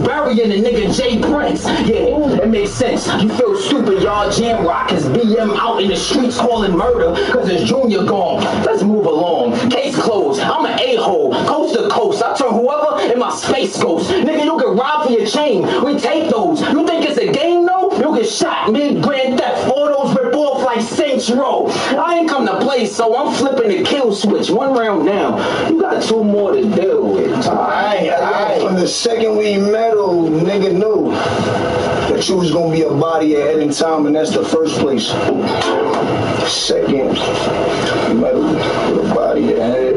burying the nigga Jay Prince. Yeah, it makes sense. You feel stupid, y'all jam rock, cause BM out in the streets calling murder, cause his junior gone. Let's move along. Case closed. I'm an a-hole, coast to coast. I turn whoever in my space ghost. Nigga, you can rob for your chain. We take those. You think it's a game though? You get shot mid-grand theft. Photos rip off like Saints Row. I ain't come to play, so I'm flipping the kill switch. One round down. You got two more to deal with. Alright. From the second we met, nigga knew that you was gonna be a body ahead in time, and that's the first place. Second, you met with a body ahead.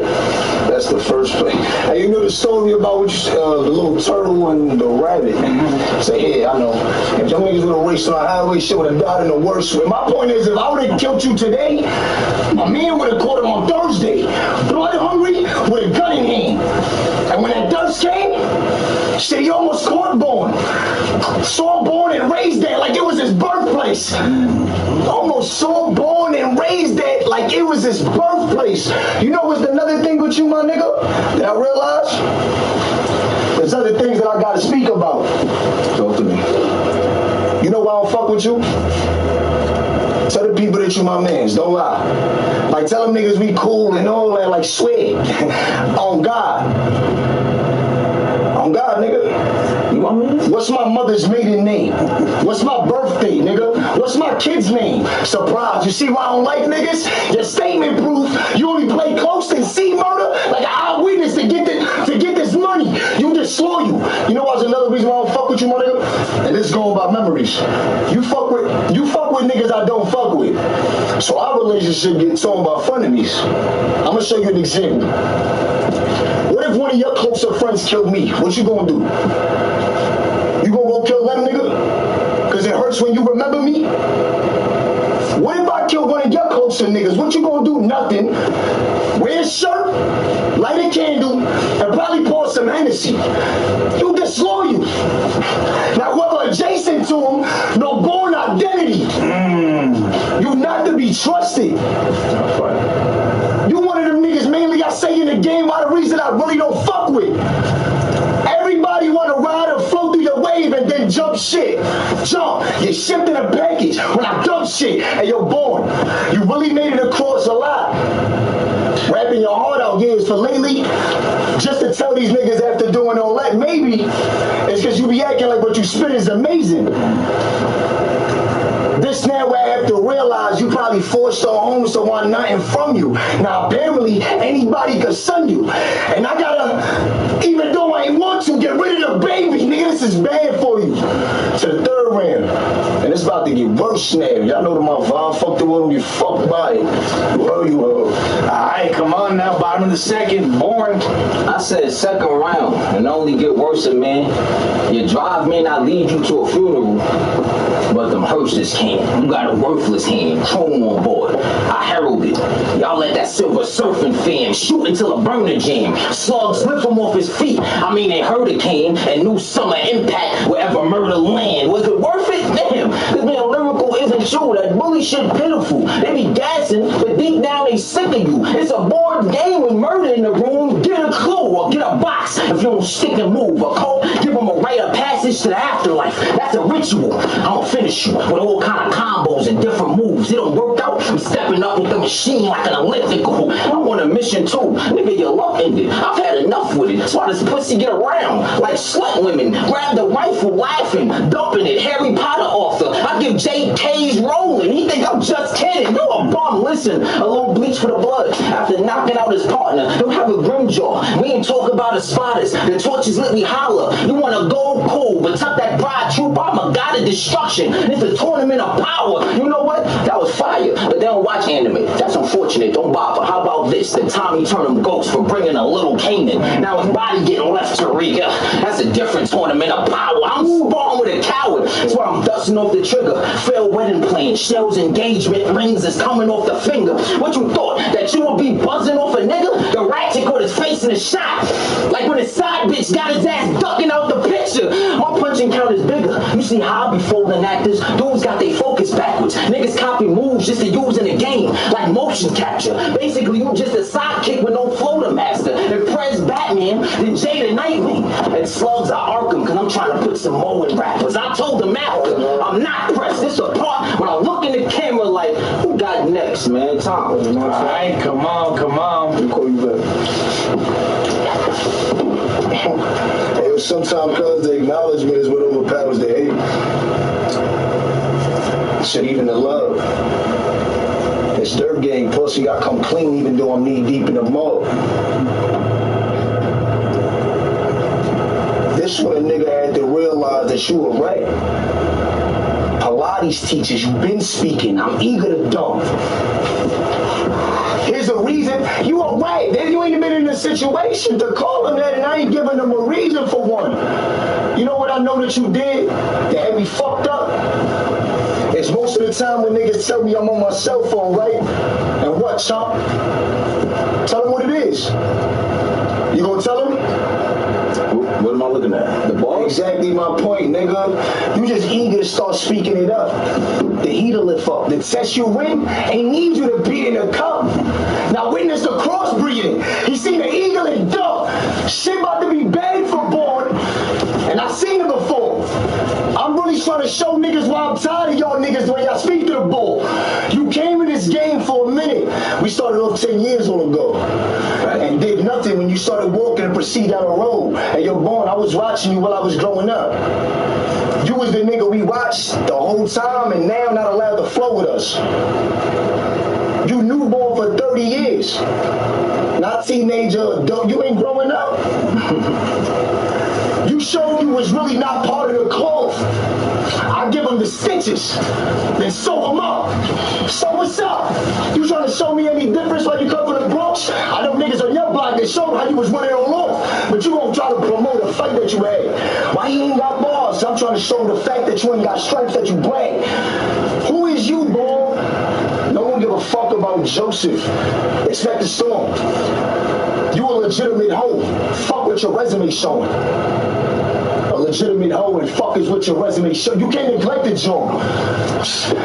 That's the first place. Hey, you know the story about what you, the little turtle and the rabbit? Say, yeah, I know. If them niggas would have raced on the highway, shit would have died in the worst way. My point is, if I would have killed you today, my man would have caught him on Thursday. Blood hungry with a gun in hand. And when that dust came, shit, he almost caught Born. Saw Born and raised that like it was his birthplace. Almost saw Born and raised that like it was his birthplace. You know what's another thing with you, my nigga, that I realized? There's other things that I gotta speak about. Talk to me. You know why I don't fuck with you? Tell the people that you my mans, don't lie. Like tell them niggas we cool and all that, like swear. On God. On God, nigga. You want me? What's my mother's maiden name? What's my birthday, nigga? What's my kid's name? Surprise. You see why I don't like niggas? Your statement proof you only play close and see murder like an eyewitness to get this money. You disloyal. You know what's another reason why I don't fuck with you, my nigga? And this is going by memories. You fuck with niggas I don't fuck with. So our relationship gets torn by frenemies. I'm gonna show you an example. What if one of your closer friends killed me? What you gonna do? You gonna go kill them, nigga? Cause it hurts when you remember me? What if I kill one of your closer niggas? What you gonna do? Nothing. Wear a shirt, light a candle, and probably pour some Hennessy. You disloyal. Now whoever adjacent to him, no Born identity. You not to be trusted. You one of them niggas mainly I say in the game why the reason I really don't fuck with. Everybody wanna ride and float through your wave and then jump shit. Jump, you shipped in a package when I dump shit and you're Born. You really made it across a lot. Rapping your heart out years for lately, just to tell these niggas after doing all that, maybe it's cause you be acting like what you spit is amazing. This now where I have to realize you probably forced her home so want nothing from you. Now apparently anybody could son you. And I gotta, even though I ain't want to, get rid of the baby. Nigga, this is bad for you. To the third round. And it's about to get worse now. Y'all know the motherfucker, fuck the world, you fucked by it. You Alright, come on now, bottom of the second, Born. I said second round, and only get worse, man. Your drive may not lead you to a funeral, but them hearses can. You got a worthless hand, chrome on board. I heralded. Y'all let that silver surfing fam shoot until a burner jam. Slugs slip him off his feet. I mean, they hurricane and new summer impact wherever murder land. Was it worth it? Damn. Cause man, lyrical isn't true. That bully shit pitiful. They be gassing, but deep down they sick of you. It's a board game with murder in the room. Get a clue or get a box if you don't stick and move. A code, give them a rite of passage to the afterlife. That's a ritual. I'm gonna finish you with all kind of combos and different moves. It don't work out. I'm stepping up with the machine like an elliptical. I'm on a mission too. Nigga, your luck ended. I've had enough with it. That's why this pussy get around like slut women. Grab the rifle laughing, dumping it. Harry Potter author. I give JK's rolling. He think I'm just kidding. You a bum. Listen, a little bleach for the blood. After knocking out his partner, he'll have a grim jaw. We ain't talk about the spotters. The torches lit me holler. You wanna go cool, but tuck that pride troop. I'm a god of destruction. It's a tournament of power. You know what? That was fire. But they don't watch anime. That's unfortunate. Don't bother. How about this? The Tommy Turnham Ghost for bringing a little Canaan. Now his body getting left to Riga. That's a different tournament of power. I'm sparring with a coward. That's why I'm dusting off the trigger. Failed wedding plan. Shells engagement. Rings is coming off the finger. What you thought? That you would be buzzing off a nigga? The ratchet caught his face in a shot. Like when his side bitch got his ass ducking out the picture. My punching count is bigger. You see how I be folding actors? Dudes got their focus backwards. Niggas copy moves just to use in the game. Like motion capture. Basically, you just a sidekick with no floater master. If Prez Batman Batman, then Jada Nightwing, and Slugs are Arkham, because I'm trying to put some more in rappers. I told them after, I'm not pressed. This a part when I look in the camera like, who got next, man? Tom. All right, come on. Let me call you back. Hey, sometimes cause the acknowledgement is what overpowers the hate. Shit, even the love. It's dirt gang pussy. I come clean even though I'm knee deep in the mud. This when a nigga had to realize that you were right. Pilates teachers, you've been speaking. I'm eager to dump. Here's the reason. You are right. Then you ain't been in a situation to call them that, and I ain't giving them a reason for one. You know what I know that you did that had me fucked up? It's most of the time when niggas tell me I'm on my cell phone, right? And what, chump? Tell them what it is. You gonna tell them? What am I looking at? The ball? Exactly my point, nigga. You just eager to start speaking it up. The heat to lift up. The test you win ain't need you to beat in the cup. Now witness the crossbreeding. He seen the eagle and duck. Shit about to be bad for born. And I seen it before. I'm really trying to show niggas why I'm tired of y'all niggas the way y'all speak to the bull. You came in this game for a minute. We started off 10 years ago. And did nothing when you started walking and proceed down the road. And you're born, I was watching you while I was growing up. You was the nigga we watched the whole time and now not allowed to flow with us. You newborn for 30 years. Not teenager, adult, you ain't growing up. You showed you was really not part of the cloth. I give them the stitches, then sew them up. So what's up? You trying to show me any difference when you come from the Bronx? I know niggas on your block that showed how you was running on off, but you gonna try to promote a fight that you had. Why you ain't got bars? I'm trying to show the fact that you ain't got strength that you bring. Who is you, boy? No one give a fuck about Joseph. Expect the storm. You a legitimate hoe. Fuck what your resume showing. A legitimate hoe and fuck is what your resume show. You can't neglect the joint.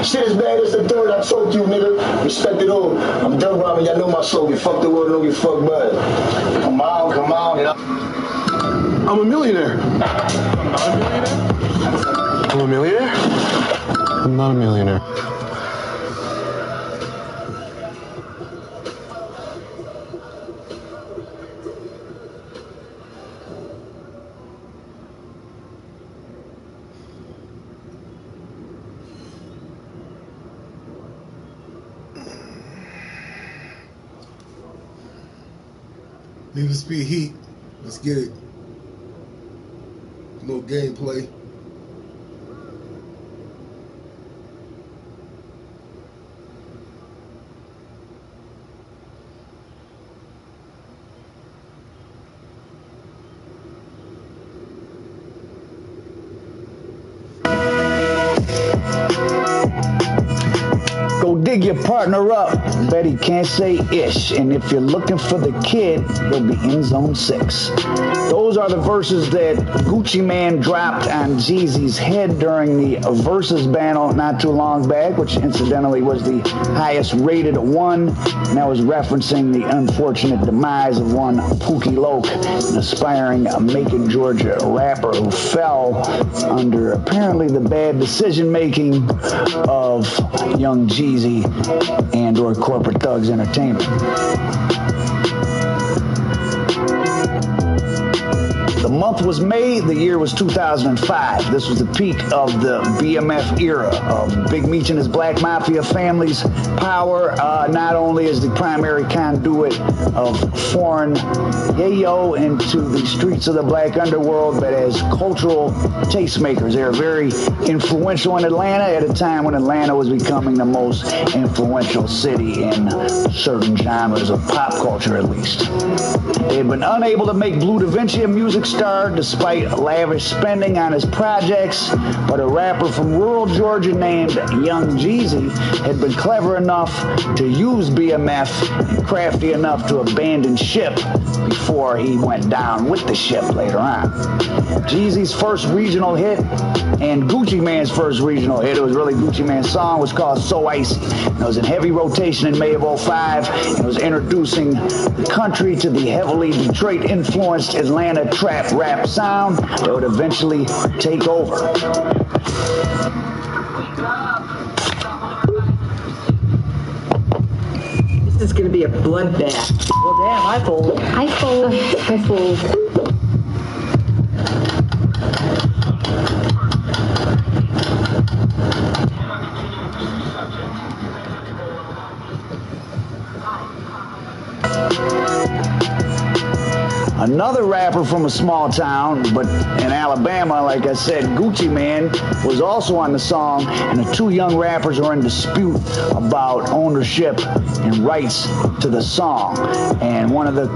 Shit is bad as the third. I told you, nigga. Respect it all. I'm done rhyming. Y'all know my slogan. Fuck the world, don't get fucked by it. Come on. I'm a millionaire. I'm a millionaire? I'm not a millionaire. Need for Speed Heat. Let's get it. A little gameplay. Go dig your partner up. Bet he can't say ish. And if you're looking for the kid, he'll be in zone 6. Those are the verses that Gucci Mane dropped on Jeezy's head during the Versus battle not too long back, which incidentally was the highest rated one. And that was referencing the unfortunate demise of one Pookie Loke, an aspiring Macon, Georgia rapper who fell under apparently the bad decision-making of young Jeezy and or Corporate Thugs Entertainment. The month was May, the year was 2005. This was the peak of the BMF era of Big Meech and his Black Mafia family's power, not only as the primary conduit of foreign yayo into the streets of the black underworld, but as cultural tastemakers. They were very influential in Atlanta at a time when Atlanta was becoming the most influential city in certain genres of pop culture, at least. They had been unable to make Blue Da Vinci a music star despite lavish spending on his projects, but a rapper from rural Georgia named Young Jeezy had been clever enough to use BMF and crafty enough to abandon ship before he went down with the ship later on. Jeezy's first regional hit and Gucci Mane's first regional hit, it was really Gucci Mane's song, was called So Icy. It was in heavy rotation in May of '05, and it was introducing the country to the heavily Detroit-influenced Atlanta trap rap sound that would eventually take over. This is going to be a bloodbath. Well, damn, I fold. I fold. I fold. Another rapper from a small town, but in Alabama, like I said, Gucci Mane was also on the song, and the two young rappers are in dispute about ownership and rights to the song. And one of the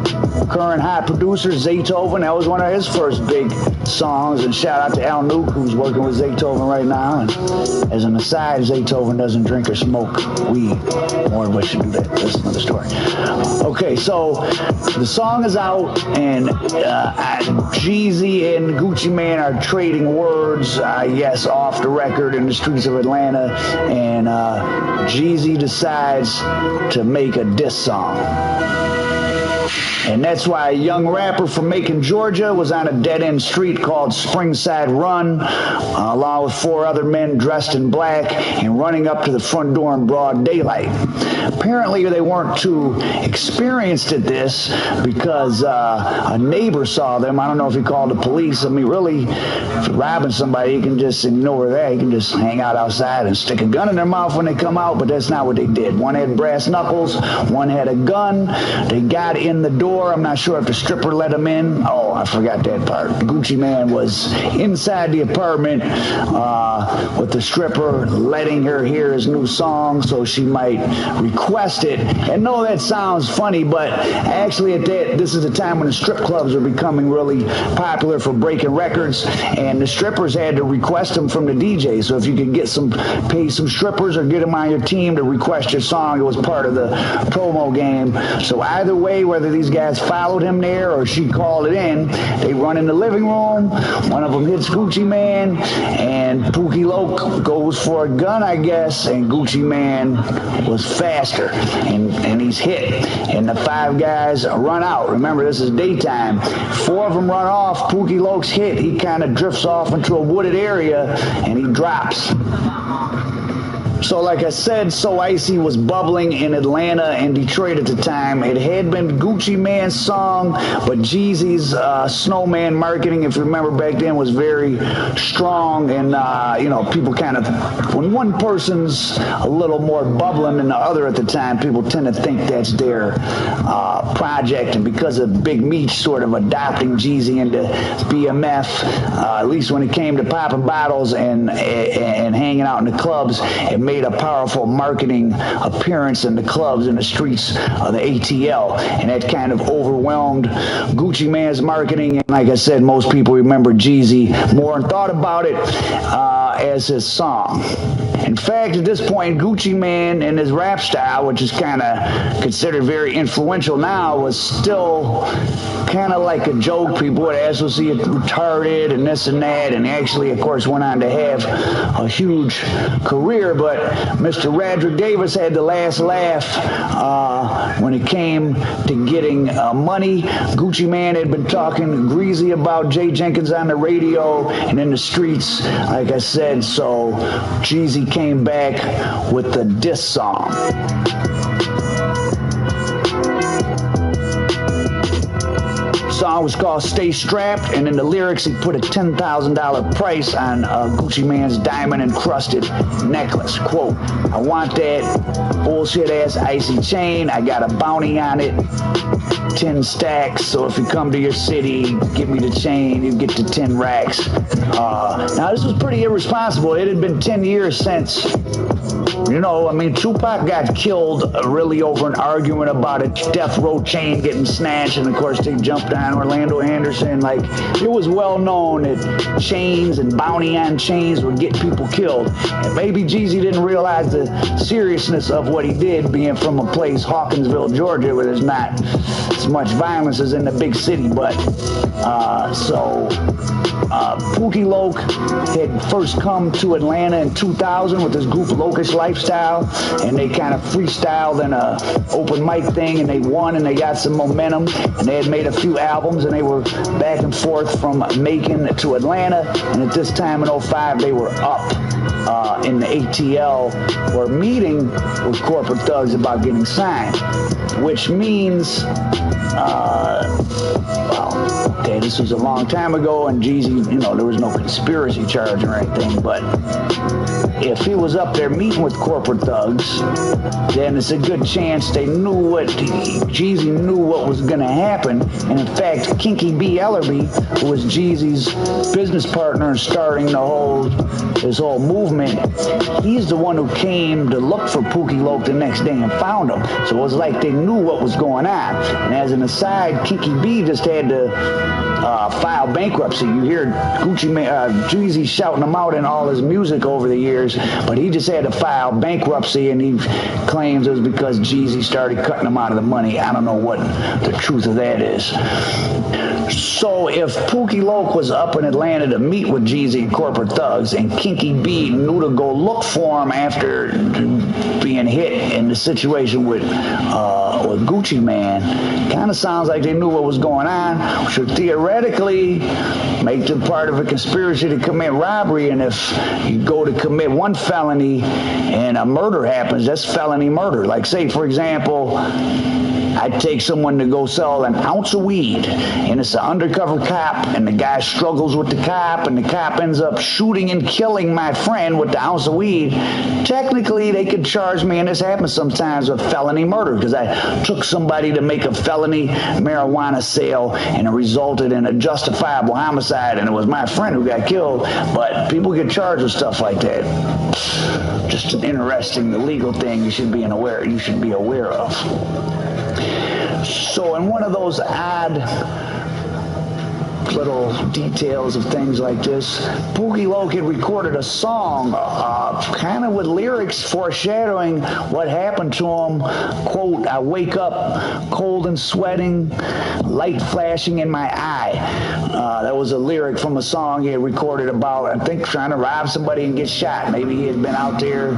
current hot producers, Zaytoven, that was one of his first big songs, and shout out to Al Nuke, who's working with Zaytoven right now. And as an aside, Zaytoven doesn't drink or smoke weed. More of us should do that. That's another story. Okay, so the song is out, and Jeezy and Gucci Mane are trading words, yes, off the record in the streets of Atlanta, and Jeezy decides to make a diss song. And that's why a young rapper from Macon, Georgia was on a dead-end street called Springside Run, along with 4 other men dressed in black and running up to the front door in broad daylight. Apparently, they weren't too experienced at this because a neighbor saw them. I don't know if he called the police. I mean, really, if you're robbing somebody, you can just ignore that. You can just hang out outside and stick a gun in their mouth when they come out, but that's not what they did. One had brass knuckles, one had a gun. They got in the door. I'm not sure if the stripper let him in. Oh, I forgot that part. Gucci Mane was inside the apartment with the stripper letting her hear his new song so she might request it. And no, that sounds funny, but actually this is a time when the strip clubs are becoming really popular for breaking records, and the strippers had to request them from the DJ. So if you could pay some strippers or get them on your team to request your song, it was part of the promo game. So either way, whether these guys followed him there or she called it in, they run in the living room. One of them hits Gucci Mane, and Pookie Loke goes for a gun, I guess, and Gucci Mane was faster, and he's hit. And the 5 guys run out. Remember, this is daytime. 4 of them run off. Pookie Loke's hit. He kind of drifts off into a wooded area, and he drops. So like I said, So Icy was bubbling in Atlanta and Detroit at the time. It had been Gucci Mane's song, but Jeezy's Snowman marketing, if you remember back then, was very strong. And, people kind of, when one person's a little more bubbling than the other at the time, people tend to think that's their project. And because of Big Meech sort of adopting Jeezy into BMF, at least when it came to popping bottles and hanging out in the clubs, it made a powerful marketing appearance in the clubs in the streets of the ATL, and that kind of overwhelmed Gucci Mane's marketing. And like I said, most people remember Jeezy more and thought about it as his song. In fact, at this point, Gucci Mane and his rap style, which is kind of considered very influential now, was still kind of like a joke. People would ask, was he retarded and this and that, and actually, of course, went on to have a huge career. But Mr. Radrick Davis had the last laugh when it came to getting money. Gucci Mane had been talking greasy about Jay Jenkins on the radio and in the streets, like I said, so Jeezy came back with the diss song. Song was called Stay Strapped, and in the lyrics he put a $10,000 price on Gucci Mane's diamond-encrusted necklace. Quote, I want that bullshit-ass icy chain. I got a bounty on it, 10 stacks. So if you come to your city, give me the chain, you get the 10 racks. Now, this was pretty irresponsible. It had been 10 years since, Tupac got killed really over an argument about a death row chain getting snatched, and of course they jumped on on Orlando Anderson. Like, it was well known that chains and bounty on chains would get people killed. And maybe Jeezy didn't realize the seriousness of what he did, being from a place, Hawkinsville, Georgia, where there's not as much violence as in the big city. But Pookie Loc had first come to Atlanta in 2000 with his group Lokish Lifestyle, and they kind of freestyled in a open mic thing, and they won, and they got some momentum, and they had made a few albums, and they were back and forth from Macon to Atlanta, and at this time in 05 they were up in the ATL, or meeting with corporate thugs about getting signed, which means okay, this was a long time ago, and Jeezy, there was no conspiracy charge or anything, but if he was up there meeting with corporate thugs, then it's a good chance Jeezy knew what was going to happen. And in fact, Kinky B. Ellerby, who was Jeezy's business partner and starting this whole movement, he's the one who came to look for Pookie Loc the next day and found him. So it was like they knew what was going on. And as an aside, Kinky B just had to file bankruptcy. You hear Jeezy shouting him out in all his music over the years, but he just had to file bankruptcy, and he claims it was because Jeezy started cutting him out of the money. I don't know what the truth of that is. So if Pookie Loc was up in Atlanta to meet with Jeezy and corporate thugs, and Kinky B knew to go look for him after being hit in the situation with Gucci Man, kind of sounds like they knew what was going on, should theoretically make them part of a conspiracy to commit robbery. And if you go to commit one felony and a murder happens, that's felony murder. Like, say, for example, I take someone to go sell an ounce of weed, and it's an undercover cop, and the guy struggles with the cop, and the cop ends up shooting and killing my friend with the ounce of weed. Technically, they could charge me, and this happens sometimes, with felony murder, because I took somebody to make a felony marijuana sale, and it resulted in a justifiable homicide, and it was my friend who got killed. But people get charged with stuff like that. Just an interesting legal thing you should be aware of. So in one of those odd little details of things like this, Pookie Loc had recorded a song kind of with lyrics foreshadowing what happened to him. Quote, "I wake up cold and sweating, light flashing in my eye." That was a lyric from a song he had recorded about, I think, trying to rob somebody and get shot. Maybe he had been out there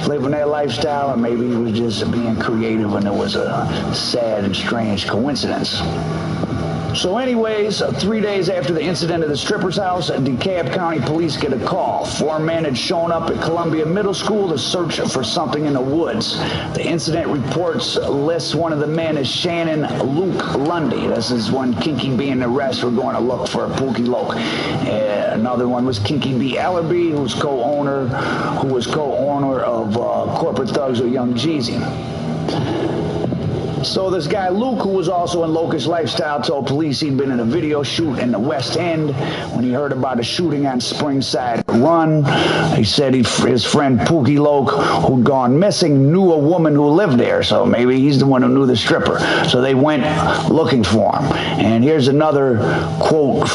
living that lifestyle, or maybe he was just being creative and it was a sad and strange coincidence. So anyways, 3 days after the incident at the stripper's house, DeKalb County police get a call. 4 men had shown up at Columbia Middle School to search for something in the woods. The incident reports lists one of the men as Shannon Luke Lundy. This is when Kinky B and the rest were going to look for Pookie Loc. Another one was Kinky B. Ellerby, who was co-owner of Corporate Thugs with Young Jeezy. So this guy Luke, who was also in Lokish Lifestyle, told police he'd been in a video shoot in the West End when he heard about a shooting on Springside Run. He said his friend Pookie Loc, who'd gone missing, knew a woman who lived there, so maybe he's the one who knew the stripper. So they went looking for him. And here's another quote